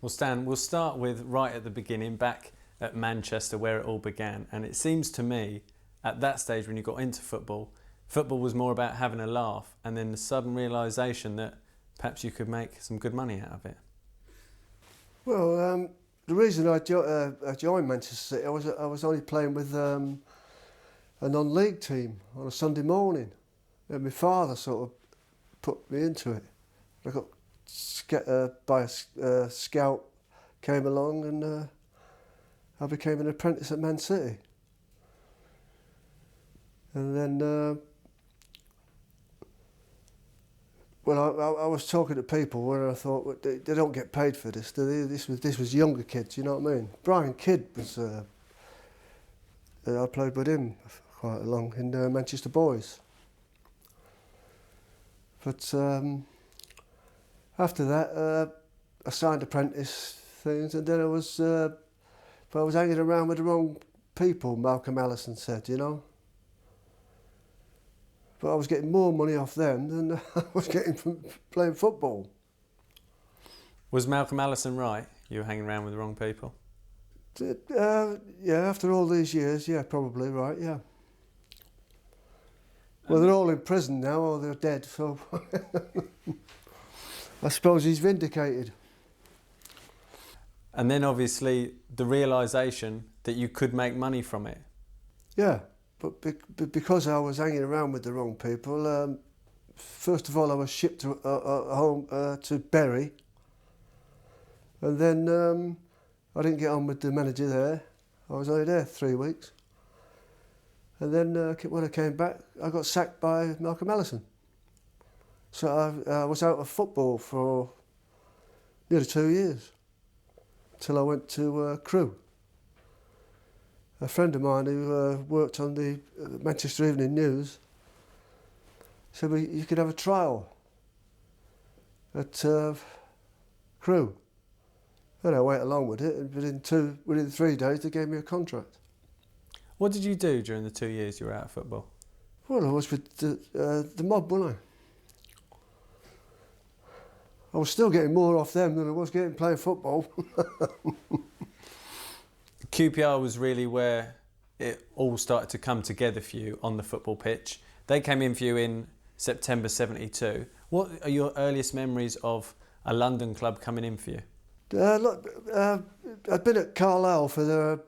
Well, Stan, we'll start with right at the beginning, back at Manchester where it all began. And it seems to me, at that stage when you got into football, football was more about having a laugh and then the sudden realisation that perhaps you could make some good money out of it. Well, the reason I joined Manchester City, I was only playing with a non-league team on a Sunday morning. And my father sort of put me into it. I got by a scout, came along, and I became an apprentice at Man City. And then, well, I was talking to people where I thought, well, they don't get paid for this, do they? This was younger kids, you know what I mean? Brian Kidd was, I played with him quite long in Manchester Boys. But after that, I signed apprentice things, and then I was hanging around with the wrong people, Malcolm Allison said, you know. But I was getting more money off them than I was getting from playing football. Was Malcolm Allison right? You were hanging around with the wrong people? Yeah, after all these years, yeah, probably right, yeah. Well, they're all in prison now, or they're dead, so I suppose he's vindicated. And then obviously the realisation that you could make money from it. Yeah, but because I was hanging around with the wrong people, first of all I was shipped home to Bury, and then I didn't get on with the manager there. I was only there 3 weeks. And then when I came back, I got sacked by Malcolm Allison. So I was out of football for nearly 2 years, till I went to Crewe. A friend of mine who worked on the Manchester Evening News said, well, you could have a trial at Crewe. And I went along with it, and within 3 days they gave me a contract. What did you do during the 2 years you were out of football? Well, I was with the mob, wasn't I? I was still getting more off them than I was getting playing football. QPR was really where it all started to come together for you on the football pitch. They came in for you in September '72. What are your earliest memories of a London club coming in for you? Look, I'd been at Carlisle for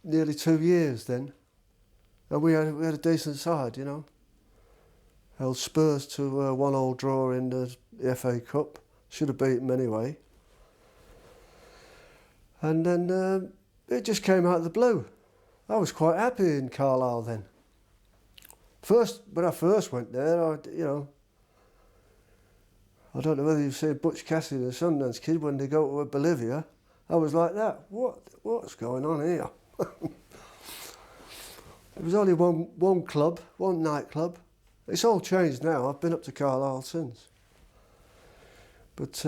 nearly 2 years then, and we had a decent side, you know. Held Spurs to a 1-1 draw in the FA Cup. Should have beat them anyway. And then it just came out of the blue. I was quite happy in Carlisle then. When I first went there, I don't know whether you've seen Butch Cassidy and the Sundance Kid when they go to Bolivia. I was like that. What's going on here? It was only one club, one nightclub. It's all changed now. I've been up to Carlisle since. But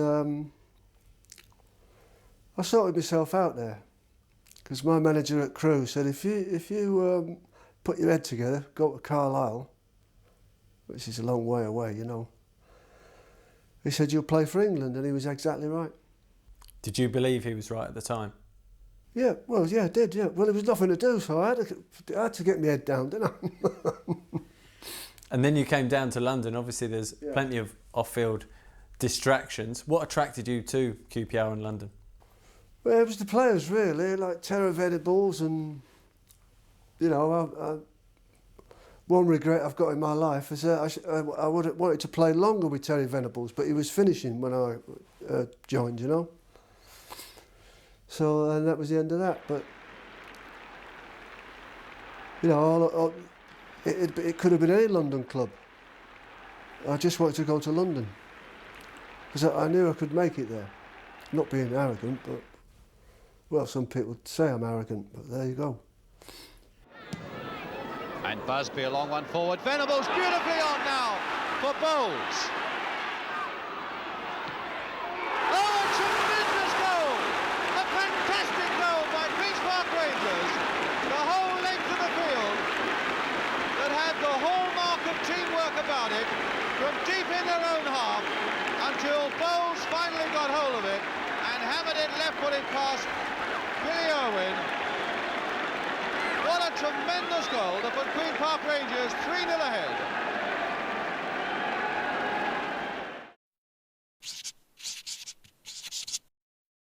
I sorted myself out there because my manager at Crewe said, if you put your head together, go to Carlisle, which is a long way away, you know. He said, you'll play for England, and he was exactly right. Did you believe he was right at the time? Yeah, well, yeah, I did, yeah. Well, there was nothing to do, so I had to get my head down, didn't I? And then you came down to London. Obviously, there's plenty of off-field distractions. What attracted you to QPR in London? Well, it was the players, really, like Terry Venables, and, you know, one regret I've got in my life is that I would have wanted to play longer with Terry Venables, but he was finishing when I joined, you know. So, and that was the end of that. But, you know, it could have been any London club. I just wanted to go to London because I knew I could make it there. Not being arrogant, but, well, some people say I'm arrogant, but there you go. And Busby a long one forward. Venables beautifully on now for Bowles. Oh, a tremendous goal! A fantastic goal by Queen's Park Rangers. The whole length of the field that had the hallmark of teamwork about it from deep in their own half until Bowles finally got hold of it and and hammered it left-footed past Billy Irwin. What a tremendous goal to put Queen Park Rangers 3-0 ahead.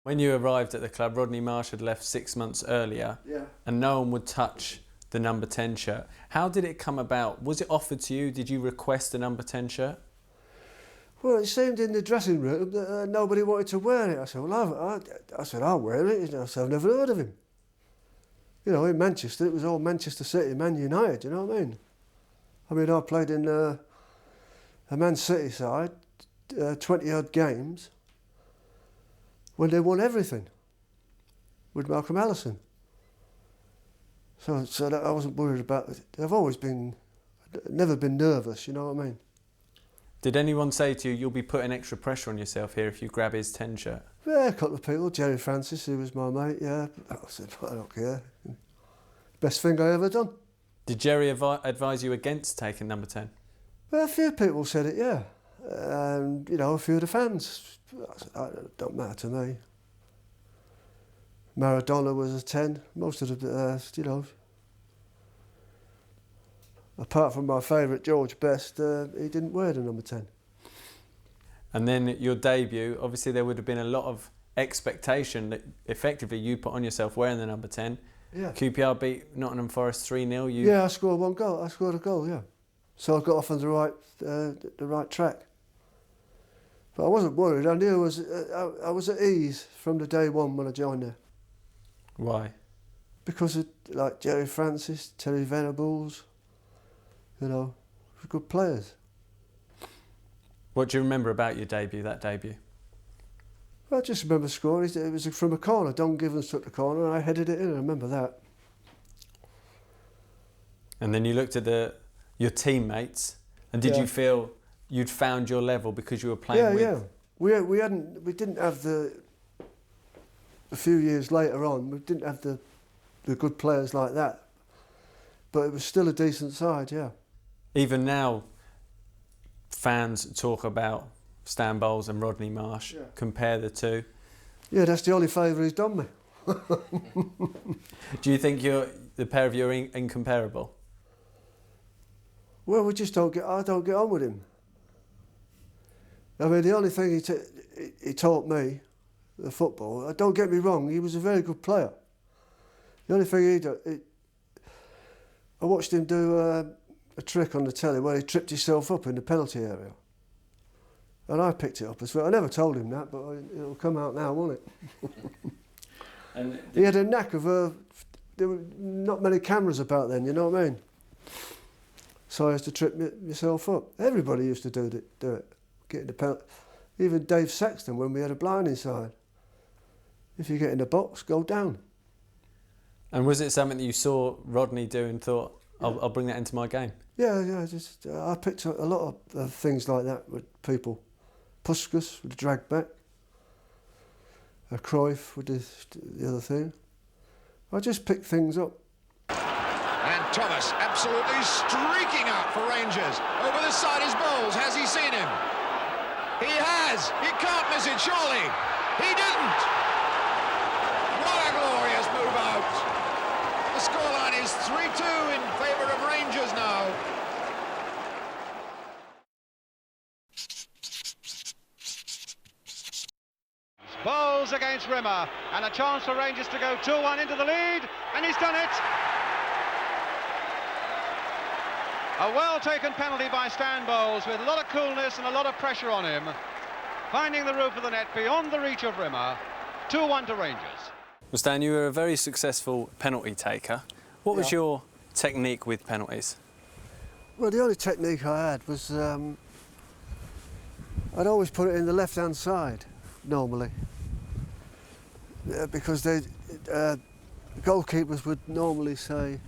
When you arrived at the club, Rodney Marsh had left 6 months earlier, Yeah. and no one would touch the number 10 shirt. How did it come about? Was it offered to you? Did you request a number 10 shirt? Well, it seemed in the dressing room that nobody wanted to wear it. I said, well, I said, I'll wear it. I said, I've never heard of him. You know, in Manchester, it was all Manchester City, Man United, you know what I mean? I played in a Man City side, 20-odd games, when they won everything with Malcolm Allison. So that I wasn't worried about it. Never been nervous, you know what I mean? Did anyone say to you, you'll be putting extra pressure on yourself here if you grab his 10 shirt? Yeah, a couple of people. Jerry Francis, who was my mate, yeah. I said, I don't care. Best thing I ever done. Did Jerry advise you against taking number 10? Well, a few people said it, yeah. And, you know, a few of the fans. I said, it don't matter to me. Maradona was a 10. Most of the, you know, apart from my favourite, George Best, he didn't wear the number 10. And then your debut, obviously there would have been a lot of expectation that effectively you put on yourself wearing the number 10. Yeah. QPR beat Nottingham Forest 3-0. Yeah, I scored one goal. I scored a goal, yeah. So I got off on the right track. But I wasn't worried. I knew I was at ease from the day one when I joined there. Why? Because of, like, Jerry Francis, Terry Venables, you know, good players. What do you remember about your debut, that debut? I just remember scoring. It was from a corner. Don Givens took the corner and I headed it in. I remember that. And then you looked at your teammates, and did you feel you'd found your level because you were playing with? Yeah. We didn't have a few years later on, we didn't have the good players like that. But it was still a decent side, yeah. Even now, fans talk about Stan Bowles and Rodney Marsh, compare the two. Yeah, that's the only favour he's done me. Do you think the pair of you are incomparable? Well, I don't get on with him. I mean, the only thing he taught me, the football, don't get me wrong, he was a very good player. The only thing I watched him do a trick on the telly where he tripped himself up in the penalty area. And I picked it up as well. I never told him that, but it'll come out now, won't it? And he had a knack of... there were not many cameras about then, you know what I mean? So I used to trip myself up. Everybody used to do it. Get in the penalty. Even Dave Sexton, when we had a blind inside. If you get in the box, go down. And was it something that you saw Rodney do and thought, I'll bring that into my game? Yeah. I picked up a lot of things like that with people. Puskas with the drag back. Cruyff with the other thing. I just picked things up. And Thomas absolutely streaking out for Rangers. Over the side is Bowles. Has he seen him? He has. He can't miss it, surely. He didn't. What a glorious move out. The scoreline is 3-2 in favour of Rangers now. Bowles against Rimmer, and a chance for Rangers to go 2-1 into the lead, and he's done it. A well-taken penalty by Stan Bowles with a lot of coolness and a lot of pressure on him. Finding the roof of the net beyond the reach of Rimmer. 2-1 to Rangers. Well, Stan, you were a very successful penalty taker. What was your technique with penalties? Well, the only technique I had was I'd always put it in the left-hand side, normally. Because goalkeepers would normally say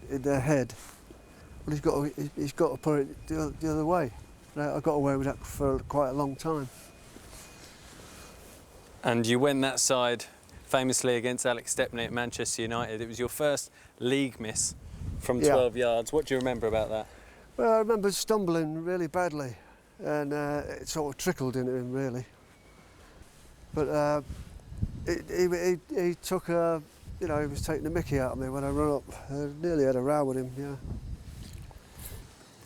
in their head, well, he's got to put it the other way. I got away with that for quite a long time. And you went that side famously against Alex Stepney at Manchester United. It was your first league miss from 12 yards. What do you remember about that? Well, I remember stumbling really badly, and it sort of trickled into him, really. But He took a, you know, he was taking the mickey out of me when I run up. I nearly had a row with him, yeah.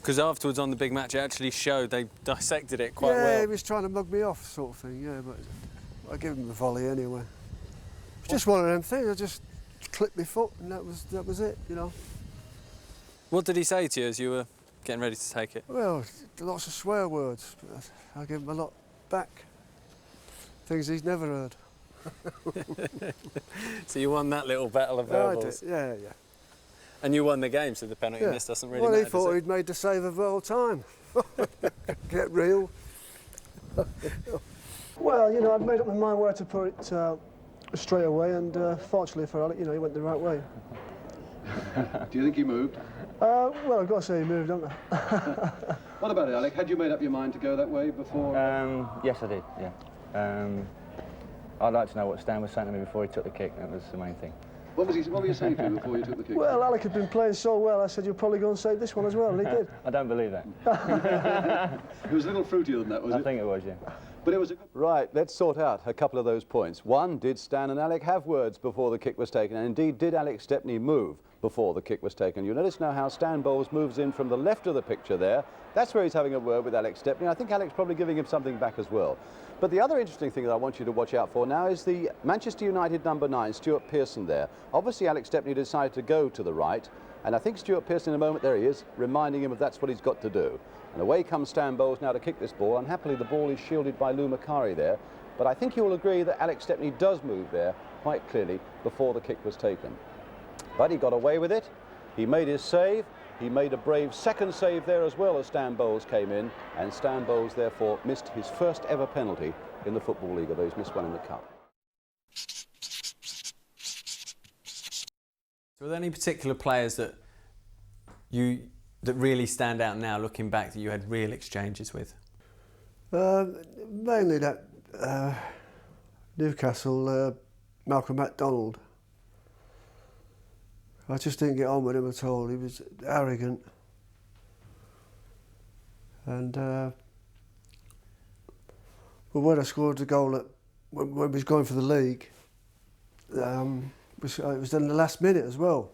Because afterwards on the big match, it actually showed they dissected it quite Yeah, well. he was trying to mug me off, sort of thing, yeah, but I gave him the volley anyway. It's just one of them things, I just clipped my foot and that was it, you know. What did he say to you as you were getting ready to take it? Well, lots of swear words. I gave him a lot back. Things he's never heard. So you won that little battle of Yeah, I verbals. did, yeah. And you won the game, so the penalty Yeah. miss doesn't really Well, matter, he thought does it? he'd made the save of all time. Get real. Well, you know, I'd made up my mind where to put it straight away, and fortunately for Alec, you know, he went the right way. Do you think he moved? Well, I've got to say he moved, haven't I? What about it, Alec? Had you made up your mind to go that way before? Yes, I did, yeah. I'd like to know what Stan was saying to me before he took the kick. That was the main thing. What were you saying to him before you took the kick? Well, Alec had been playing so well, I said, you'll probably go and save this one as well, and he did. I don't believe that. It was a little fruitier than that, was I it? think it was, yeah. But it was a good... Right, let's sort out a couple of those points. One, did Stan and Alec have words before the kick was taken? And indeed, did Alec Stepney move before the kick was taken? You'll notice now how Stan Bowles moves in from the left of the picture there. That's where he's having a word with Alec Stepney. I think Alec's probably giving him something back as well. But the other interesting thing that I want you to watch out for now is the Manchester United number 9, Stuart Pearson there. Obviously, Alec Stepney decided to go to the right. And I think Stuart Pearson, in a moment, there he is, reminding him of that's what he's got to do. And away comes Stan Bowles now to kick this ball. Unhappily, the ball is shielded by Lou Macari there. But I think you will agree that Alex Stepney does move there quite clearly before the kick was taken. But he got away with it. He made his save. He made a brave second save there as well as Stan Bowles came in. And Stan Bowles, therefore, missed his first ever penalty in the Football League, although he's missed one in the Cup. So are there any particular players that really stand out now, looking back, that you had real exchanges with? Mainly that Newcastle, Malcolm MacDonald. I just didn't get on with him at all. He was arrogant. And well, when I scored the goal when we was going for the league, it was in the last minute as well.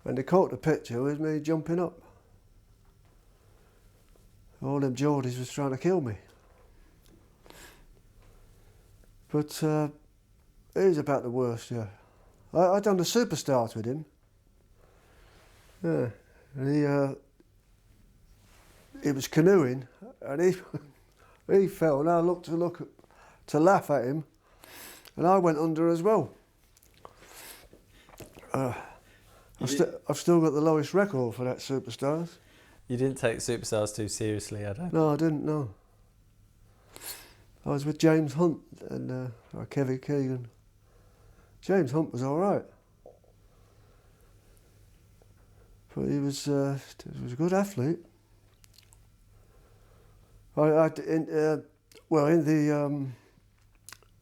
And they caught the picture with me jumping up. All them Geordies was trying to kill me. But he was about the worst, yeah. I done the Superstars with him. Yeah. And he was canoeing and he fell and I looked to laugh at him and I went under as well. I've still got the lowest record for that Superstars. You didn't take Superstars too seriously, I don't. No, I didn't, no. I was with James Hunt and Kevin Keegan. James Hunt was all right. But he was a good athlete. In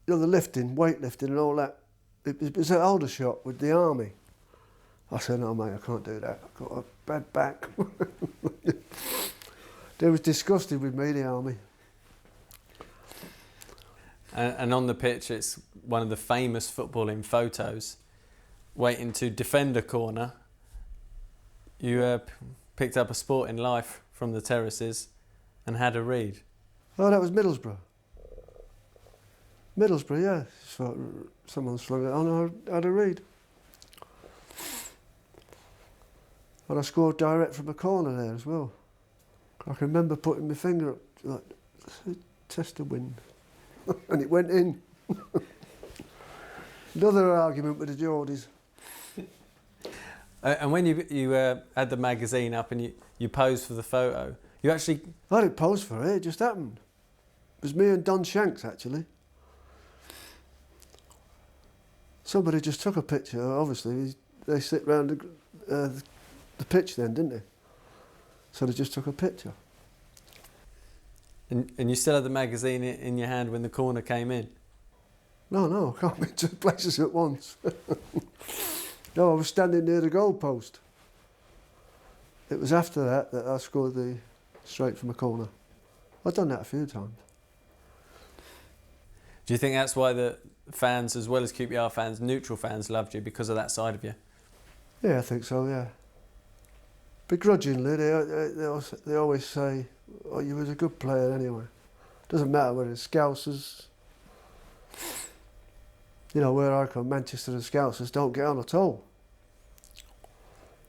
the lifting, weightlifting and all that, it was an Aldershot with the army. I said, no mate, I can't do that. I've got a bad back. They was disgusted with me, the army. And on the pitch, it's one of the famous footballing photos. Waiting to defend a corner, you picked up a Sporting Life from the terraces and had a read. Oh, that was Middlesbrough. Middlesbrough, yeah. So someone slung it on, I had a read. And I scored direct from a corner there as well. I can remember putting my finger up, like, test the wind. And it went in. Another argument with the Geordies. And when you had the magazine up and you posed for the photo, you actually... I didn't pose for it, it just happened. It was me and Don Shanks, actually. Somebody just took a picture, obviously. They sit round the pitch then, didn't they? So they just took a picture. And you still had the magazine in your hand when the corner came in? No, I can't be two places at once. No, I was standing near the goal post. It was after that I scored straight from a corner. I've done that a few times. Do you think that's why the fans, as well as QPR fans, neutral fans, loved you because of that side of you? Yeah, I think so, yeah. Begrudgingly, they always say, oh, you was a good player anyway. Doesn't matter whether it's Scousers. You know, where I come, Manchester and Scousers don't get on at all.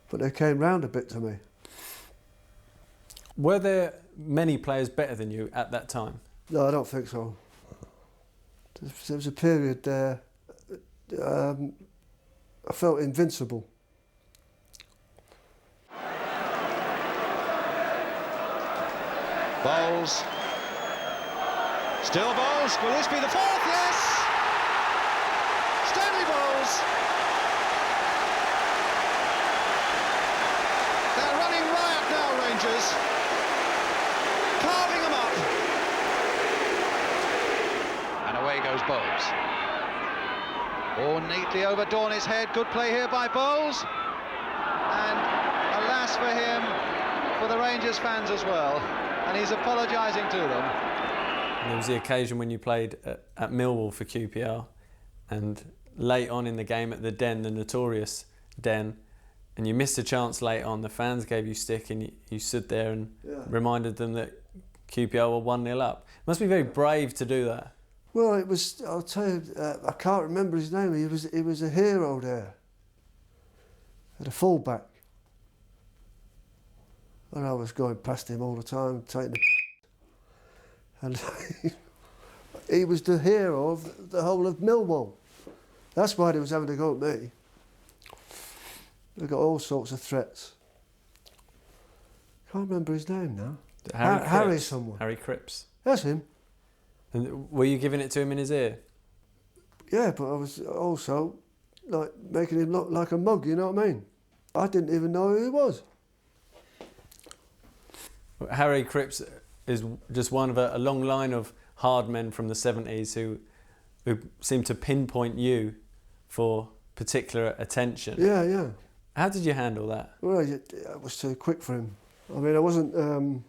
But they came round a bit to me. Were there many players better than you at that time? No, I don't think so. There was a period there, I felt invincible. Bowles. Still Bowles. Will this be the fourth? Yes! Stanley Bowles. They're running riot now, Rangers. Carving them up. And away goes Bowles. Oh, neatly over Dorney's head. Good play here by Bowles. And alas for him, for the Rangers fans as well. And he's apologising to them. And there was the occasion when you played at Millwall for QPR, and late on in the game at the Den, the notorious Den, and you missed a chance late on. The fans gave you stick, and you stood there and reminded them that QPR were 1-0 up. Must be very brave to do that. Well, it was, I'll tell you, I can't remember his name. He was a hero there. At a full-back. And I was going past him all the time, taking the and he was the hero of the whole of Millwall. That's why they was having to go at me. They got all sorts of threats. Can't remember his name now. Harry someone. Harry Cripps. That's him. And were you giving it to him in his ear? Yeah, but I was also like making him look like a mug, you know what I mean? I didn't even know who he was. Harry Cripps is just one of a long line of hard men from the 70s who seem to pinpoint you for particular attention. Yeah, yeah. How did you handle that? Well, I was too quick for him. I mean, I wasn't...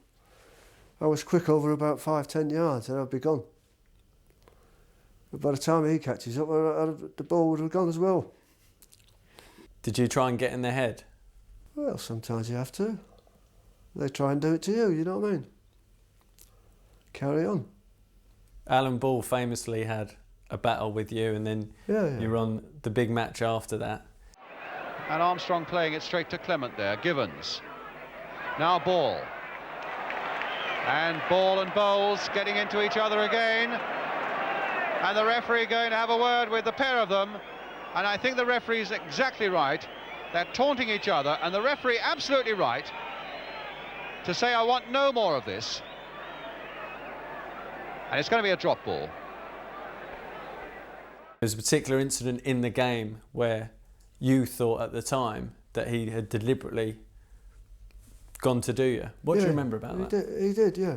I was quick over about 5-10 yards and I'd be gone. But by the time he catches up, the ball would have gone as well. Did you try and get in their head? Well, sometimes you have to. They try and do it to you, you know what I mean? Carry on. Alan Ball famously had a battle with you, and then you were on the big match after that. And Armstrong playing it straight to Clement there. Givens. Now Ball. And Ball and Bowles getting into each other again. And the referee going to have a word with the pair of them. And I think the referee's exactly right. They're taunting each other, and the referee absolutely right to say, I want no more of this. And it's going to be a drop ball. There was a particular incident in the game where you thought at the time that he had deliberately gone to do you. What do you remember about that? He did, yeah.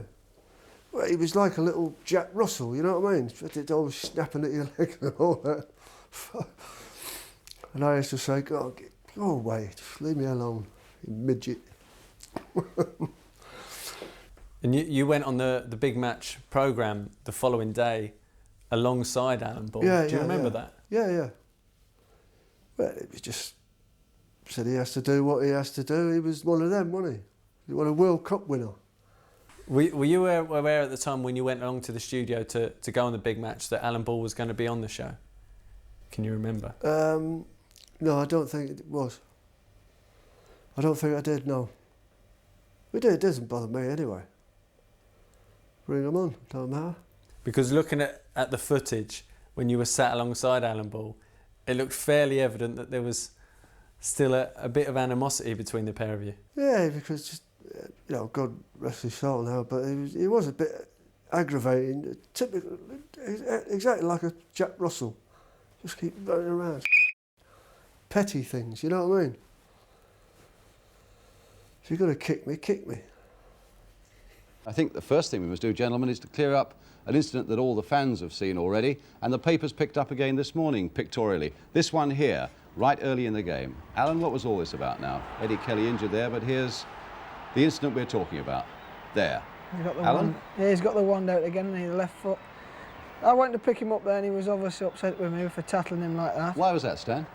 Well, he was like a little Jack Russell, you know what I mean? Always snapping at your leg and all that. And I used to say, go away, just leave me alone, you midget. And you went on the big match programme the following day alongside Alan Ball. Yeah, do you remember that? Yeah, yeah. Well, it was just said he has to do what he has to do. He was one of them, wasn't he? He was a World Cup winner. Were you aware at the time when you went along to the studio to go on the big match that Alan Ball was going to be on the show? Can you remember? No, I don't think it was. I don't think I did, no. It doesn't bother me anyway. Bring them on, don't matter. Because looking at the footage, when you were sat alongside Alan Ball, it looked fairly evident that there was still a bit of animosity between the pair of you. Yeah, because just, you know, God rest his soul now, but he was a bit aggravating, typical, exactly like a Jack Russell. Just keep running around. Petty things, you know what I mean? If you're going to kick me. I think the first thing we must do, gentlemen, is to clear up an incident that all the fans have seen already, and the papers picked up again this morning, pictorially. This one here, right early in the game. Alan, what was all this about now? Eddie Kelly injured there, but here's the incident we're talking about. There. He's got the Alan? One, yeah, he's got the wand out again, the left foot. I went to pick him up there and he was obviously upset with me for tackling him like that. Why was that, Stan?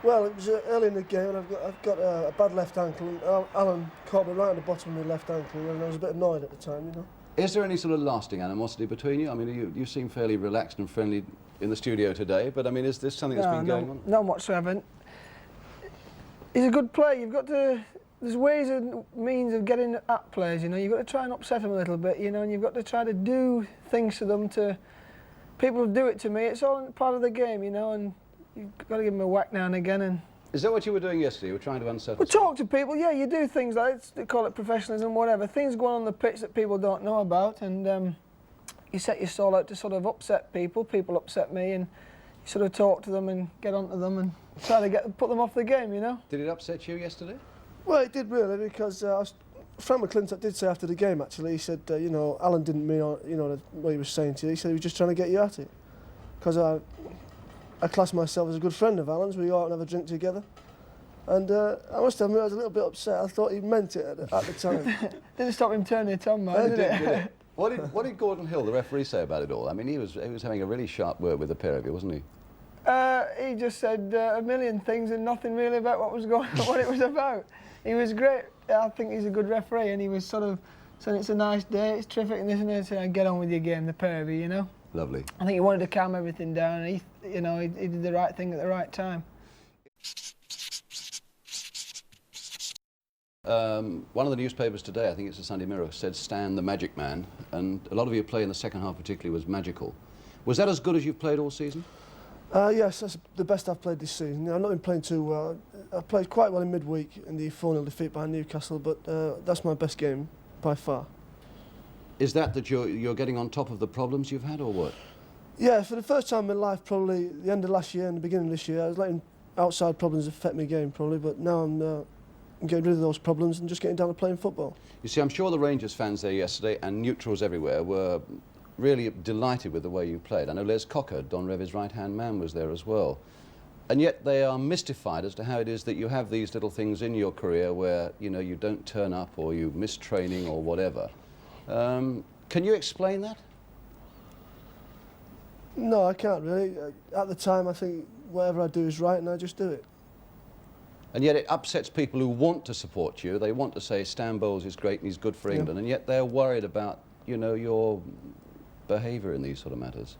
Well, it was early in the game and I've got a bad left ankle and Alan caught me right on the bottom of my left ankle and I was a bit annoyed at the time, you know. Is there any sort of lasting animosity between you? I mean, you seem fairly relaxed and friendly in the studio today, but I mean, is this something that's been going on? None whatsoever. He's a good player. You've got to. There's ways and means of getting at players. You know, you've got to try and upset them a little bit. You know, and you've got to try to do things to them. People do it to me. It's all part of the game. You know, and you've got to give them a whack now and again. And is that what you were doing yesterday? You were trying to unsettle? we talk to people. Yeah, you do things like they call it professionalism, whatever. Things go on the pitch that people don't know about, and you set your stall out to sort of upset people. People upset me, and you sort of talk to them and get onto them and try to put them off the game. You know. Did it upset you yesterday? Well, it did really, because Frank McClintock did say after the game, actually, he said, you know, Alan didn't mean, you know, what he was saying to you. He said he was just trying to get you at it. Because I class myself as a good friend of Alan's. We go out and have a drink together. And I must admit, I was a little bit upset. I thought he meant it at the time. Didn't stop him turning it on, man, did it? What did Gordon Hill, the referee, say about it all? I mean, he was having a really sharp word with the pair of you, wasn't he? He just said a million things and nothing really about what it was about. He was great. I think he's a good referee, and he was sort of saying it's a nice day, it's terrific, and this and this, and get on with your game, the pair of you, you know. Lovely. I think he wanted to calm everything down, and he did the right thing at the right time. One of the newspapers today, I think it's the Sunday Mirror, said Stan the Magic Man, and a lot of your play in the second half particularly was magical. Was that as good as you've played all season? Yes, that's the best I've played this season. I've not been playing too well. I played quite well in midweek in the 4-0 defeat by Newcastle, but that's my best game by far. Is that you're getting on top of the problems you've had, or what? Yeah, for the first time in my life, probably the end of last year and the beginning of this year, I was letting outside problems affect my game probably, but now I'm getting rid of those problems and just getting down to playing football. You see, I'm sure the Rangers fans there yesterday and neutrals everywhere were really delighted with the way you played. I know Les Cocker, Don Revie's right-hand man, was there as well. And yet they are mystified as to how it is that you have these little things in your career where, you know, you don't turn up or you miss training or whatever. Can you explain that? No, I can't really. At the time, I think whatever I do is right and I just do it. And yet it upsets people who want to support you. They want to say Stan Bowles is great and he's good for England, and yet they're worried about, you know, your behaviour in these sort of matters.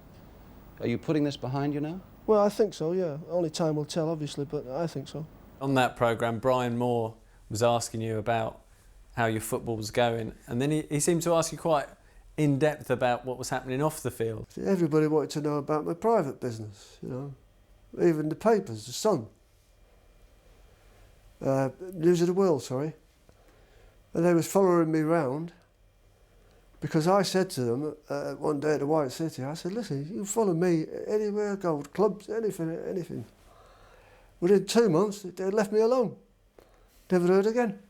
Are you putting this behind you now? Well, I think so, yeah. Only time will tell, obviously, but I think so. On that programme, Brian Moore was asking you about how your football was going, and then he seemed to ask you quite in depth about what was happening off the field. Everybody wanted to know about my private business, you know. Even the papers, the Sun. News of the World, sorry. And they was following me round because I said to them one day at the White City, I said, listen, you can follow me anywhere I go, clubs, anything. Within 2 months, they left me alone. Never heard again.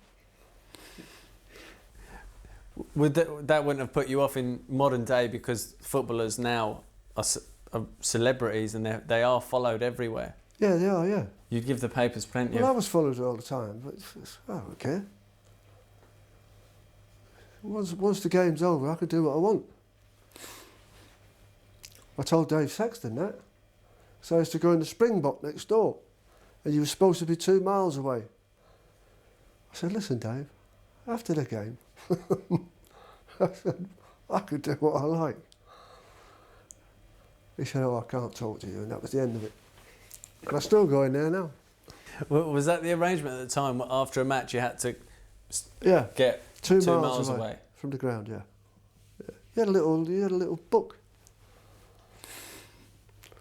That wouldn't have put you off in modern day, because footballers now are celebrities and they are followed everywhere. Yeah, they are, yeah. You'd give the papers plenty Well, I of... was followed all the time, but I don't care. Once the game's over, I can do what I want. I told Dave Sexton that. So I used to go in the Springbok next door, and you were supposed to be 2 miles away. I said, listen, Dave, after the game, I said, I could do what I like. He said, oh, I can't talk to you, and that was the end of it. But I still go in there now. Was that the arrangement at the time? After a match, you had to get 2 2 miles away from the ground, yeah. You had a little book.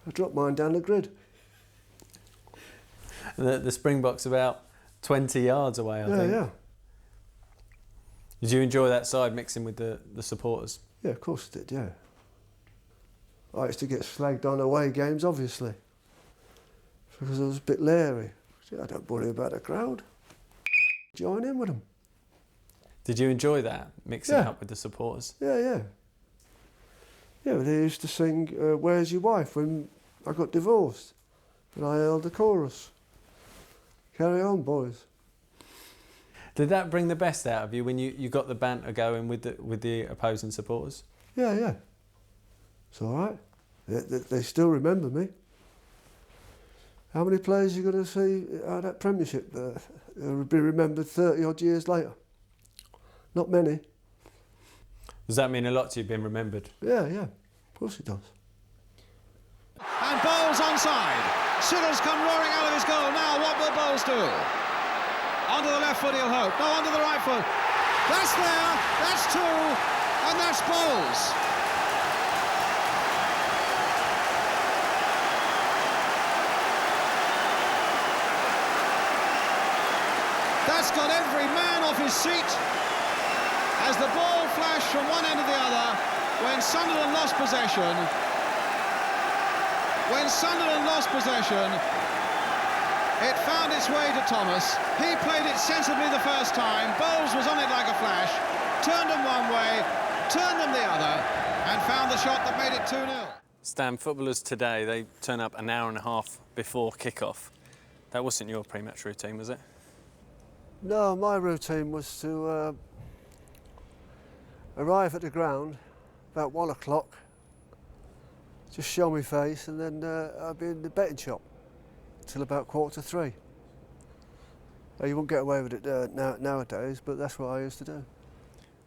I dropped mine down the grid. The Springbok's about 20 yards away, I think. Yeah. Did you enjoy that side mixing with the supporters? Yeah, of course I did, yeah. I used to get slagged on away games, obviously, because I was a bit leery. I don't worry about the crowd. Join in with them. Did you enjoy that, mixing up with the supporters? Yeah. Yeah, they used to sing Where's Your Wife when I got divorced, and I held the chorus. Carry on, boys. Did that bring the best out of you when you got the banter going with the opposing supporters? Yeah. It's all right. They still remember me. How many players are you going to see out at Premiership that will be remembered 30 odd years later? Not many. Does that mean a lot to you being remembered? Yeah, of course it does. And Bowles onside. Siddle's come roaring out of his goal. Now what will Bowles do? Onto the left foot he'll hope. No, onto the right foot. That's there. That's two. And that's Bowles. That's got every man off his seat as the ball flashed from one end to the other when Sunderland lost possession. When Sunderland lost possession, it found its way to Thomas. He played it sensibly the first time. Bowles was on it like a flash, turned them one way, turned them the other, and found the shot that made it 2-0. Stan, footballers today, they turn up an hour and a half before kick-off. That wasn't your pre-match routine, was it? No, my routine was to arrive at the ground about 1 o'clock, just show my face, and then I'd be in the betting shop till about 2:45. You won't get away with it nowadays, but that's what I used to do.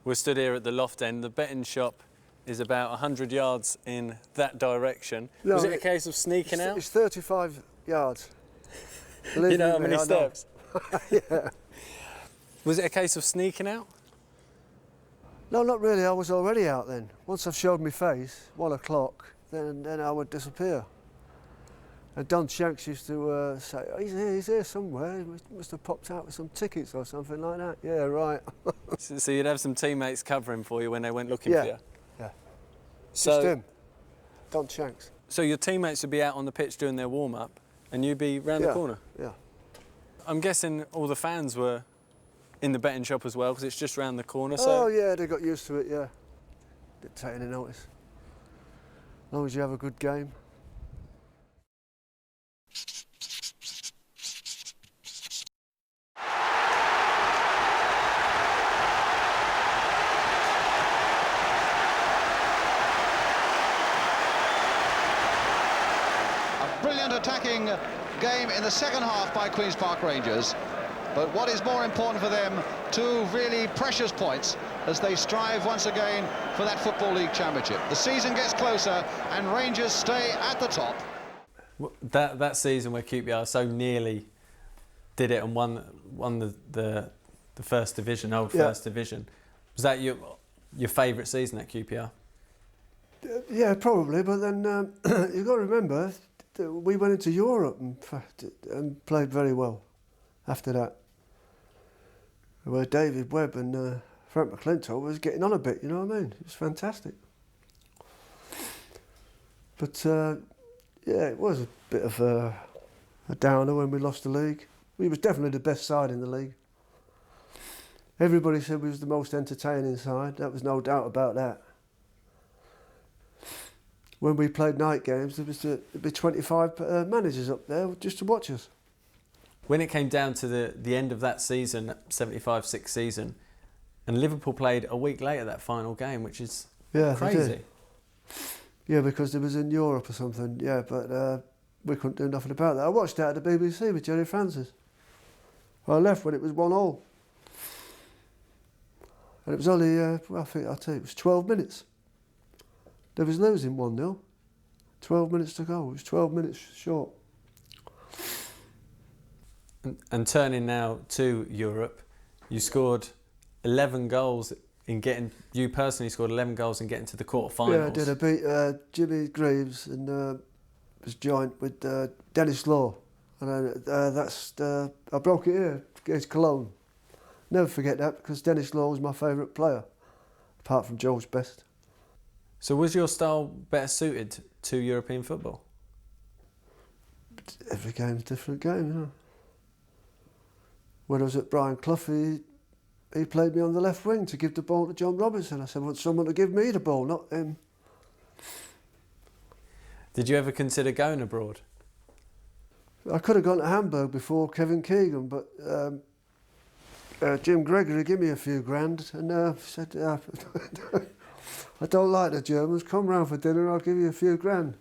We're stood here at the loft end. The betting shop is about 100 yards in that direction. No, was it a case of sneaking out? It's 35 yards. You know how many I know. steps? Yeah. Was it a case of sneaking out? No, not really. I was already out then. Once I've showed my face, 1 o'clock, then I would disappear. And Don Shanks used to say, oh, he's here somewhere. He must have popped out with some tickets or something like that. Yeah, right. So you'd have some teammates covering for you when they went looking for you? Yeah. So, Just him, Don Shanks. So your teammates would be out on the pitch doing their warm-up and you'd be round the corner? Yeah. I'm guessing all the fans were in the betting shop as well because it's just round the corner. Oh, yeah, they got used to it, yeah. Didn't take any notice. As long as you have a good game. Brilliant attacking game in the second half by Queen's Park Rangers. But what is more important for them, 2 really precious points as they strive once again for that Football League Championship. The season gets closer and Rangers stay at the top. That season where QPR so nearly did it and won the first division, First Division, was that your favourite season at QPR? Yeah, probably, but then you've got to remember, we went into Europe and played very well after that. Where David Webb and Frank McClintock was getting on a bit, you know what I mean? It was fantastic. But yeah, it was a bit of a downer when we lost the league. We was definitely the best side in the league. Everybody said we was the most entertaining side. There was no doubt about that. When we played night games, there'd be 25 managers up there just to watch us. When it came down to the end of that season, 75-6 season, and Liverpool played a week later that final game, which is crazy. Yeah, because it was in Europe or something, yeah, but we couldn't do nothing about that. I watched that at the BBC with Jerry Francis. I left when it was 1-1. And it was only, well, I'll tell you, it was 12 minutes. They was losing 1-0. 12 minutes to go. It was 12 minutes short. And turning now to Europe, you scored 11 goals you personally scored 11 goals in getting to the quarter-finals. Yeah, I did. I beat Jimmy Greaves and was joined with Dennis Law. And I broke it here against Cologne. Never forget that because Dennis Law was my favourite player, apart from George Best. So was your style better suited to European football? Every game's a different game, you know. When I was at Brian Clough, he played me on the left wing to give the ball to John Robinson. I said, I want someone to give me the ball, not him. Did you ever consider going abroad? I could have gone to Hamburg before Kevin Keegan, but Jim Gregory gave me a few grand and said, I don't like the Germans, come round for dinner, I'll give you a few grand.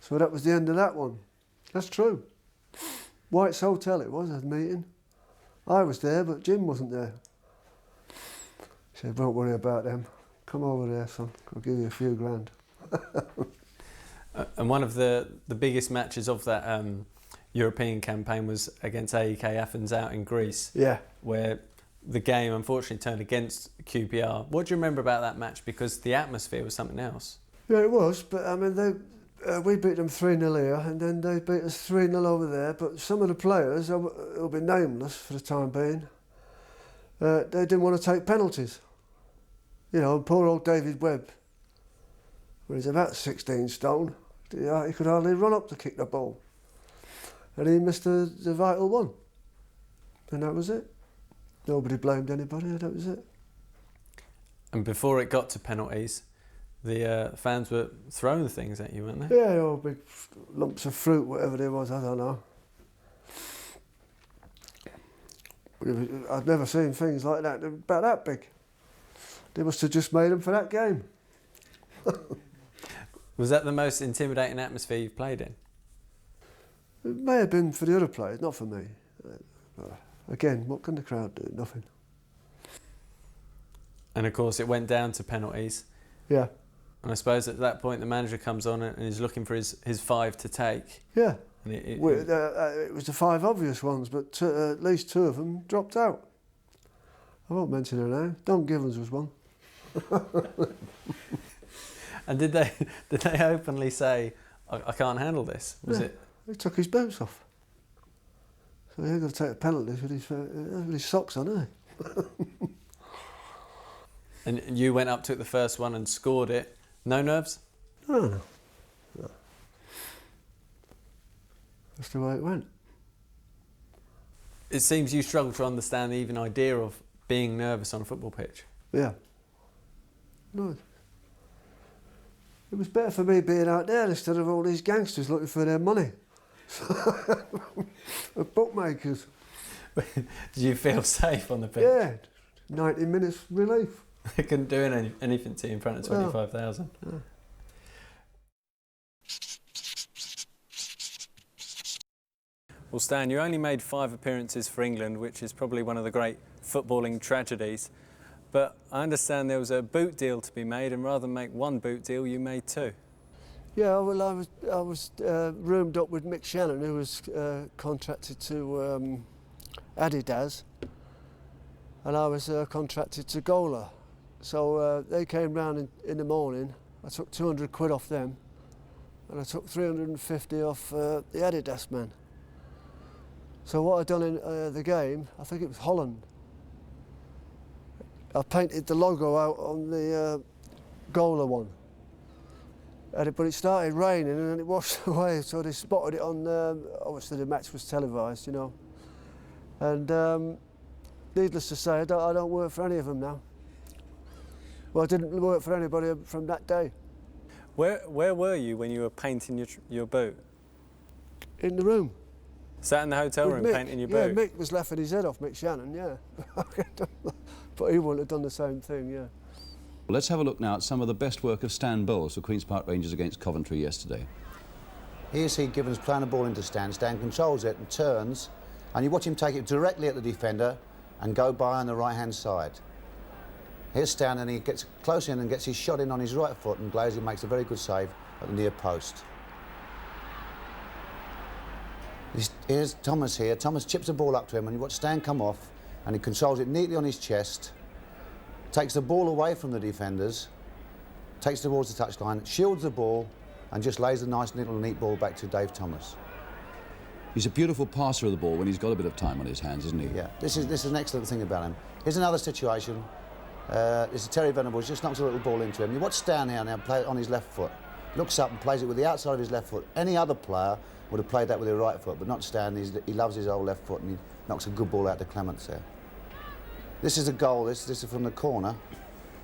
So that was the end of that one. That's true. White's Hotel it was, a meeting. I was there, but Jim wasn't there. He said, don't worry about them. Come over there, son. I'll give you a few grand. And one of the biggest matches of that European campaign was against AEK Athens out in Greece. Yeah. Where the game unfortunately turned against QPR. What do you remember about that match? Because the atmosphere was something else. Yeah, it was, but I mean, we beat them 3-0 here, and then they beat us 3-0 over there. But some of the players, who'll be nameless for the time being, they didn't want to take penalties. You know, and poor old David Webb, when he's about 16 stone, he could hardly run up to kick the ball. And he missed the vital one. And that was it. Nobody blamed anybody, that was it. And before it got to penalties, the fans were throwing things at you, weren't they? Yeah, all big lumps of fruit, whatever there was, I don't know. I'd never seen things like that, about that big. They must have just made them for that game. Was that the most intimidating atmosphere you've played in? It may have been for the other players, not for me. Again, what can the crowd do? Nothing. And of course it went down to penalties. Yeah. And I suppose at that point the manager comes on and he's looking for his 5 to take. Yeah. And it was the 5 obvious ones, but at least 2 of them dropped out. I won't mention her name. Don Givens was one. And did they openly say, I can't handle this? Was it? He took his boots off. So he ain't got to take a penalty with his socks on, eh? And you went up, took the first one and scored it. No nerves? No. That's the way it went. It seems you struggle to understand the even idea of being nervous on a football pitch. Yeah. No. It was better for me being out there instead of all these gangsters looking for their money. The bookmakers. Did you feel safe on the pitch? Yeah. 90 minutes relief. They couldn't do anything to you in front of 25,000. No. Well, Stan, you only made 5 appearances for England, which is probably one of the great footballing tragedies. But I understand there was a boot deal to be made, and rather than make 1 boot deal, you made 2. Yeah, well, I was roomed up with Mick Shannon, who was contracted to Adidas, and I was contracted to Gola. So they came round in the morning. I took 200 quid off them, and I took 350 off the Adidas man. So what I'd done in the game, I think it was Holland, I painted the logo out on the Gola one. But it started raining and then it washed away, so they spotted it on, obviously the match was televised, you know. And needless to say, I don't work for any of them now. Well, I didn't work for anybody from that day. Where were you when you were painting your boot? In the room. Sat in the hotel room Mick. painting your Yeah, boot? Mick was laughing his head off, Mick Shannon, yeah. But he wouldn't have done the same thing, yeah. Let's have a look now at some of the best work of Stan Bowles for Queen's Park Rangers against Coventry yesterday. Here's Gibbons playing the ball into Stan. Stan controls it and turns, and you watch him take it directly at the defender and go by on the right-hand side. Here's Stan, and he gets close in and gets his shot in on his right foot, and Glazer makes a very good save at the near post. Here's Thomas here. Thomas chips the ball up to him, and you watch Stan come off, and he controls it neatly on his chest, takes the ball away from the defenders, takes the ball to the touchline, shields the ball, and just lays a nice little neat ball back to Dave Thomas. He's a beautiful passer of the ball when he's got a bit of time on his hands, isn't he? Yeah, this is an excellent thing about him. Here's another situation. This is Terry Venables, just knocks a little ball into him. You watch Stan here now play it on his left foot. Looks up and plays it with the outside of his left foot. Any other player would have played that with their right foot, but not Stan. He loves his old left foot, and he knocks a good ball out to Clements there. This is a goal. This is from the corner.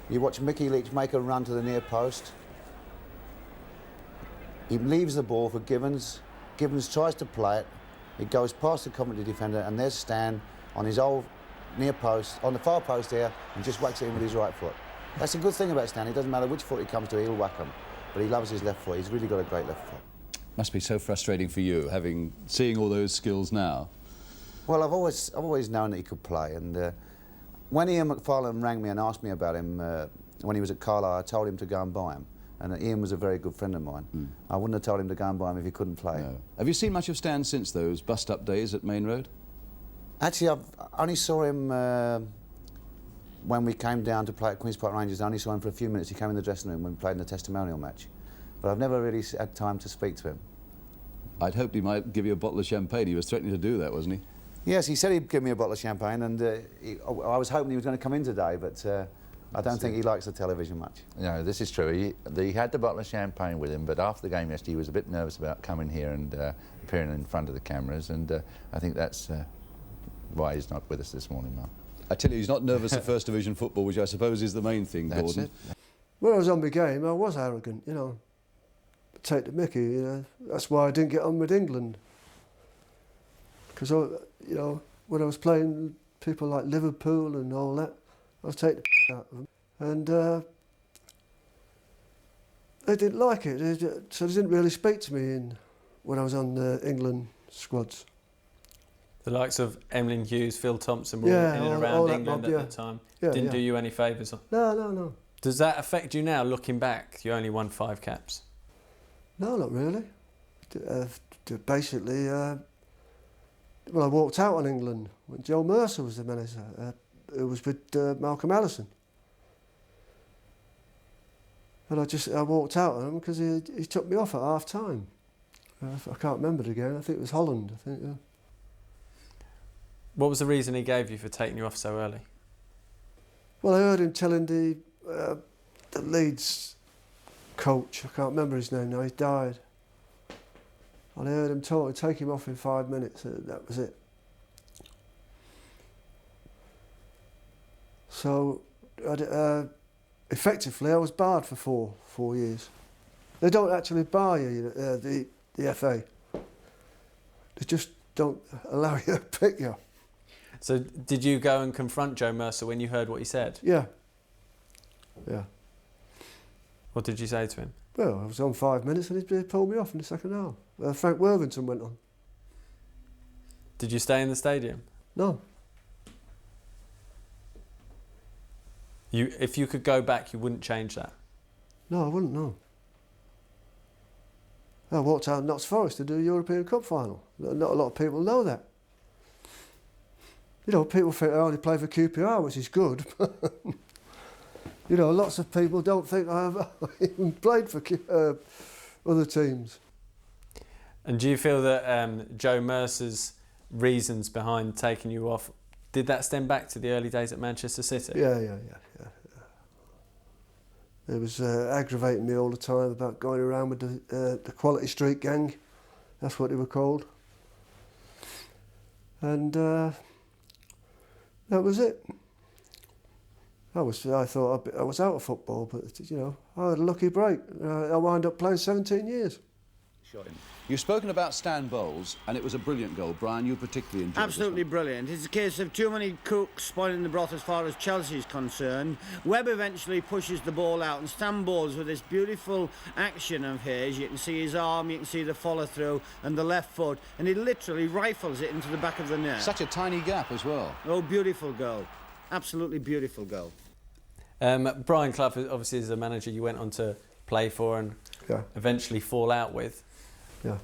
You watch Mickey Leach make a run to the near post. He leaves the ball for Gibbons. Gibbons tries to play it. It goes past the Coventry defender, and there's Stan on his old near post, on the far post here, and just whacks it in with his right foot. That's a good thing about Stan. It doesn't matter which foot he comes to, he'll whack him. But he loves his left foot. He's really got a great left foot. Must be so frustrating for you, seeing all those skills now. Well, I've always known that he could play, and when Ian McFarlane rang me and asked me about him when he was at Carlisle, I told him to go and buy him. And Ian was a very good friend of mine. I wouldn't have told him to go and buy him if he couldn't play. No. Have you seen much of Stan since those bust-up days at Main Road? Actually, I only saw him when we came down to play at Queen's Park Rangers. I only saw him for a few minutes. He came in the dressing room when we played in the testimonial match. But I've never really had time to speak to him. I'd hoped he might give you a bottle of champagne. He was threatening to do that, wasn't he? Yes, he said he'd give me a bottle of champagne, and I was hoping he was going to come in today, but I don't think he likes the television much. No, this is true. He had the bottle of champagne with him, but after the game yesterday, he was a bit nervous about coming here and appearing in front of the cameras, and I think that's why he's not with us this morning, Mark. I tell you, he's not nervous at First Division football, which I suppose is the main thing, That's Gordon. it. When I was on my game, I was arrogant, you know. Take the mickey, you know. That's why I didn't get on with England. Because, you know, when I was playing people like Liverpool and all that, I was taking the out of them. And they didn't like it, so they didn't really speak to me when I was on the England squads. The likes of Emlyn Hughes, Phil Thompson were Yeah, in and all around that England mob, at yeah. the time. Yeah, Didn't yeah. do you any favours? No. Does that affect you now, looking back? You only won 5 caps. No, not really. Basically, well, I walked out on England when Joe Mercer was the manager. It was with Malcolm Allison. And I walked out on him because he took me off at half time. I can't remember it again. I think it was Holland. I think. Yeah. What was the reason he gave you for taking you off so early? Well, I heard him telling the Leeds coach, I can't remember his name now, he died. And I heard him take him off in 5 minutes, that was it. So, effectively, I was barred for four years. They don't actually bar you, the FA. They just don't allow you to pick you. So did you go and confront Joe Mercer when you heard what he said? Yeah. What did you say to him? Well, I was on 5 minutes and he pulled me off in the second half. Frank Worthington went on. Did you stay in the stadium? No. If you could go back, you wouldn't change that? No, I wouldn't, no. I walked out of Notts Forest to do a European Cup final. Not a lot of people know that. You know, people think I only play for QPR, which is good. You know, lots of people don't think I've even played for other teams. And do you feel that Joe Mercer's reasons behind taking you off, did that stem back to the early days at Manchester City? Yeah. It was aggravating me all the time about going around with the Quality Street gang. That's what they were called. And that was it. I thought I was out of football, but you know, I had a lucky break. I wound up playing 17 years. You've spoken about Stan Bowles, and it was a brilliant goal. Brian, you particularly enjoyed Absolutely brilliant. It's a case of too many cooks spoiling the broth as far as Chelsea is concerned. Webb eventually pushes the ball out, and Stan Bowles, with this beautiful action of his, you can see his arm, you can see the follow through and the left foot, and he literally rifles it into the back of the net. Such a tiny gap as well. Oh, beautiful goal. Absolutely beautiful goal. Brian Clough, obviously, is a manager you went on to play for and eventually fall out with. Yeah.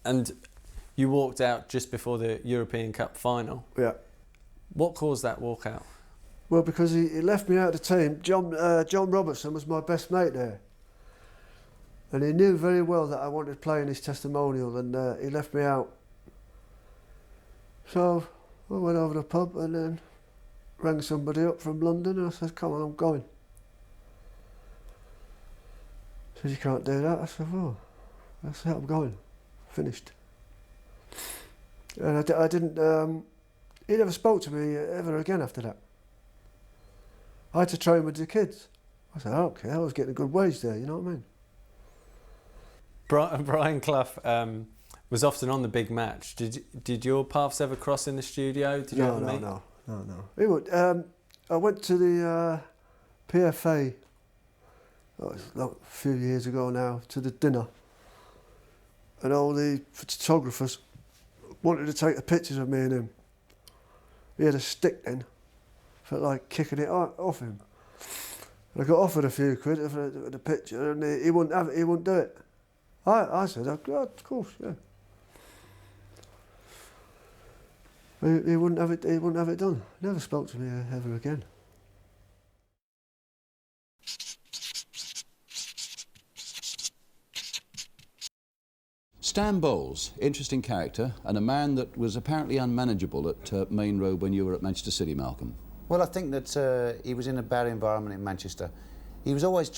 And you walked out just before the European Cup final. Yeah. What caused that walkout? Well, because he left me out of the team. John Robertson was my best mate there. And he knew very well that I wanted to play in his testimonial, and he left me out. So I went over to the pub and then rang somebody up from London and I said, come on, I'm going. He said, you can't do that. I said, well, that's it, I'm going. Finished. And I didn't, he never spoke to me ever again after that. I had to train with the kids. I said, okay, I was getting a good wage there, you know what I mean? Brian Clough was often on the big match. Did your paths ever cross in the studio? Did you ever meet? No. He would, I went to the PFA, it was a few years ago now, to the dinner. and all the photographers wanted to take the pictures of me and him. He had a stick then, felt like kicking it off him. And I got offered a few quid for the picture, and he wouldn't have it. He wouldn't do it. I said, oh, of course, yeah. He wouldn't have it. He wouldn't have it done. Never spoke to me ever again. Stan Bowles, interesting character, and a man that was apparently unmanageable at Main Road when you were at Manchester City, Malcolm. Well, I think that he was in a bad environment in Manchester. He was always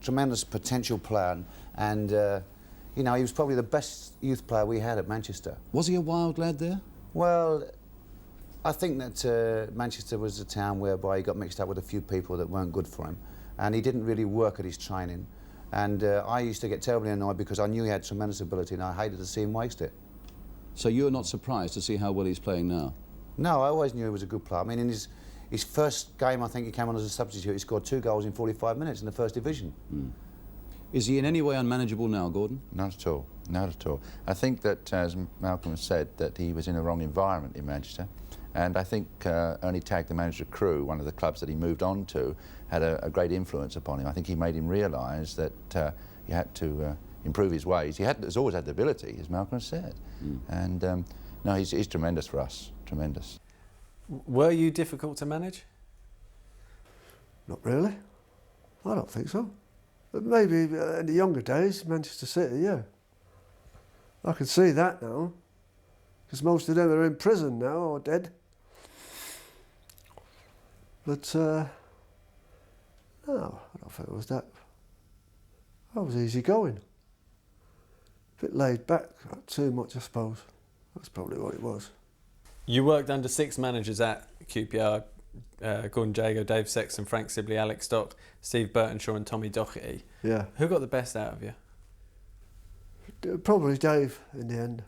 tremendous potential player, and you know, he was probably the best youth player we had at Manchester. Was he a wild lad there? Well, I think that Manchester was a town whereby he got mixed up with a few people that weren't good for him, and he didn't really work at his training. And I used to get terribly annoyed because I knew he had tremendous ability, and I hated to see him waste it. So you're not surprised to see how well he's playing now? No, I always knew he was a good player. I mean, in his first game, I think he came on as a substitute. He scored 2 goals in 45 minutes in the First Division. Mm. Is he in any way unmanageable now, Gordon? Not at all, not at all. I think that, as Malcolm said, that he was in the wrong environment in Manchester. And I think Ernie Tagg, the manager of Crewe, one of the clubs that he moved on to, had a great influence upon him. I think he made him realise that he had to improve his ways. He's always had the ability, as Malcolm has said. Mm. And no, he's tremendous for us, tremendous. Were you difficult to manage? Not really. I don't think so. But maybe in the younger days, Manchester City, yeah. I can see that now, because most of them are in prison now or dead. But no, I don't think it was that. I was easy going. A bit laid back, not too much, I suppose. That's probably what it was. You worked under 6 managers at QPR, Gordon Jago, Dave Sexton, Frank Sibley, Alex Stock, Steve Burtonshaw and Tommy Docherty. Yeah. Who got the best out of you? Probably Dave in the end.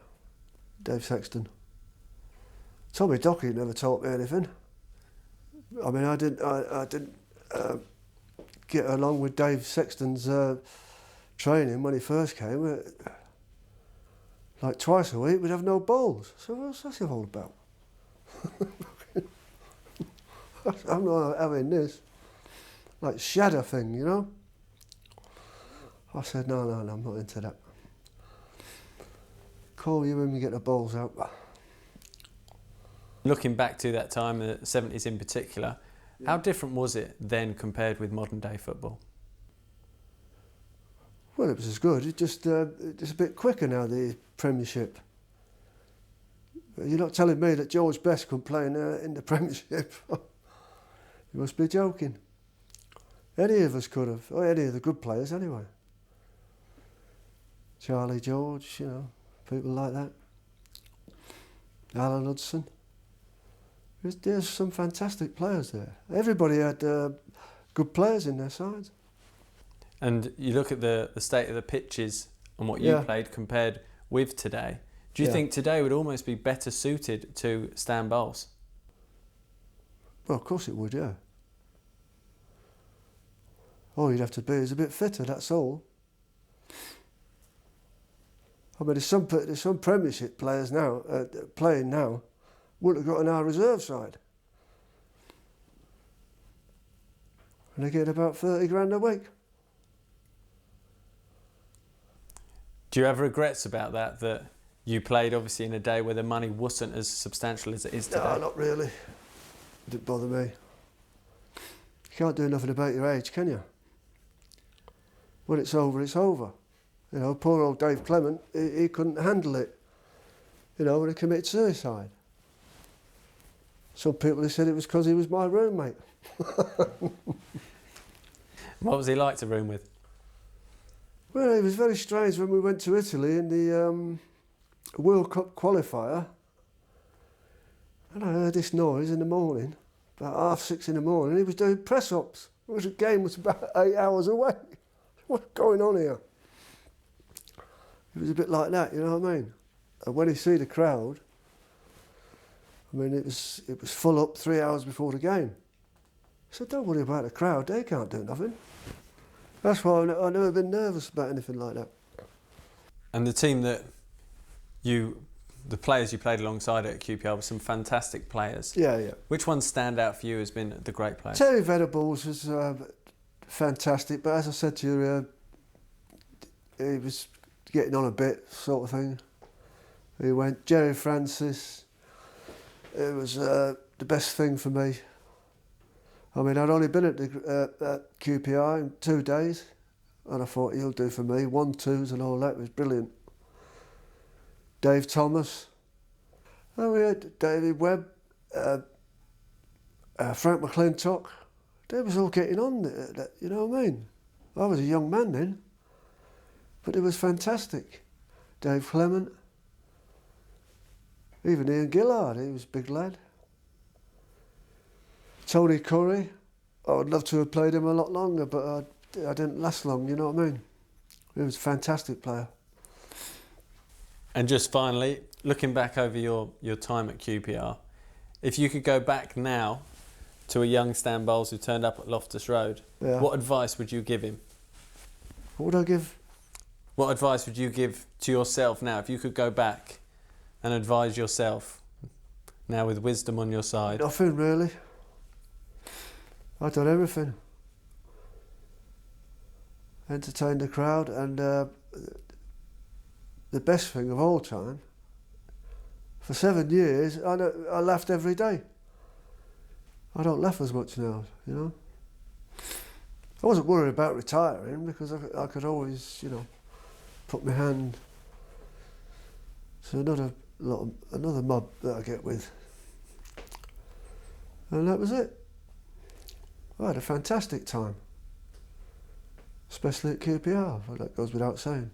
Dave Sexton. Tommy Docherty never taught me anything. I mean, I didn't get along with Dave Sexton's training when he first came. Like twice a week, we'd have no balls. So what's that all about? I'm not having this. Like shadow thing, you know? I said, no, I'm not into that. Call you when we get the balls out. Looking back to that time, the 70s in particular, how different was it then compared with modern day football? Well, it was as good. It's just a bit quicker now, the Premiership. You're not telling me that George Best could play in the Premiership. You must be joking. Any of us could have, or any of the good players anyway. Charlie George, you know, people like that. Alan Hudson. There's some fantastic players there. Everybody had good players in their sides. And you look at the state of the pitches and what you played compared with today. Do you think today would almost be better suited to Stan Bowles? Well, of course it would, yeah. All you'd have to be is a bit fitter, that's all. I mean, there's some Premiership players now playing now wouldn't have got in our reserve side. And they get about 30 grand a week. Do you have regrets about that you played obviously in a day where the money wasn't as substantial as it is today? No, not really. It didn't bother me. You can't do nothing about your age, can you? When it's over, it's over. You know, poor old Dave Clement, he couldn't handle it. You know, when he committed suicide. Some people have said it was because he was my roommate. What was he like to room with? Well, it was very strange when we went to Italy in the World Cup qualifier. And I heard this noise in the morning, about 6:30 in the morning. He was doing press-ups. The game was about 8 hours away. What's going on here? It was a bit like that, you know what I mean? And when you see the crowd, I mean, it was full up 3 hours before the game. I said, don't worry about the crowd, they can't do nothing. That's why I've never been nervous about anything like that. And the team that the players you played alongside at QPR were some fantastic players. Yeah, yeah. Which ones stand out for you as being the great players? Terry Venables was fantastic, but as I said to you, he was getting on a bit, sort of thing. He went. Jerry Francis, it was the best thing for me. I mean, I'd only been at QPR in 2 days, and I thought he'll do for me. 1-2s and all that was brilliant. Dave Thomas, we had David Webb, Frank McClintock. They was all getting on, you know what I mean? I was a young man then, but it was fantastic. Dave Clement, even Ian Gillard, he was a big lad. Tony Curry, I would love to have played him a lot longer, but I didn't last long, you know what I mean? He was a fantastic player. And just finally, looking back over your time at QPR, if you could go back now to a young Stan Bowles who turned up at Loftus Road, Yeah. what advice would you give him? What would I give? What advice would you give to yourself now if you could go back and advise yourself now with wisdom on your side? Nothing really. I've done everything. Entertained the crowd, and the best thing of all time, for 7 years, I laughed every day. I don't laugh as much now, you know. I wasn't worried about retiring because I could always, you know, put my hand to another mob that I get with. And that was it. I had a fantastic time, especially at QPR, well, that goes without saying.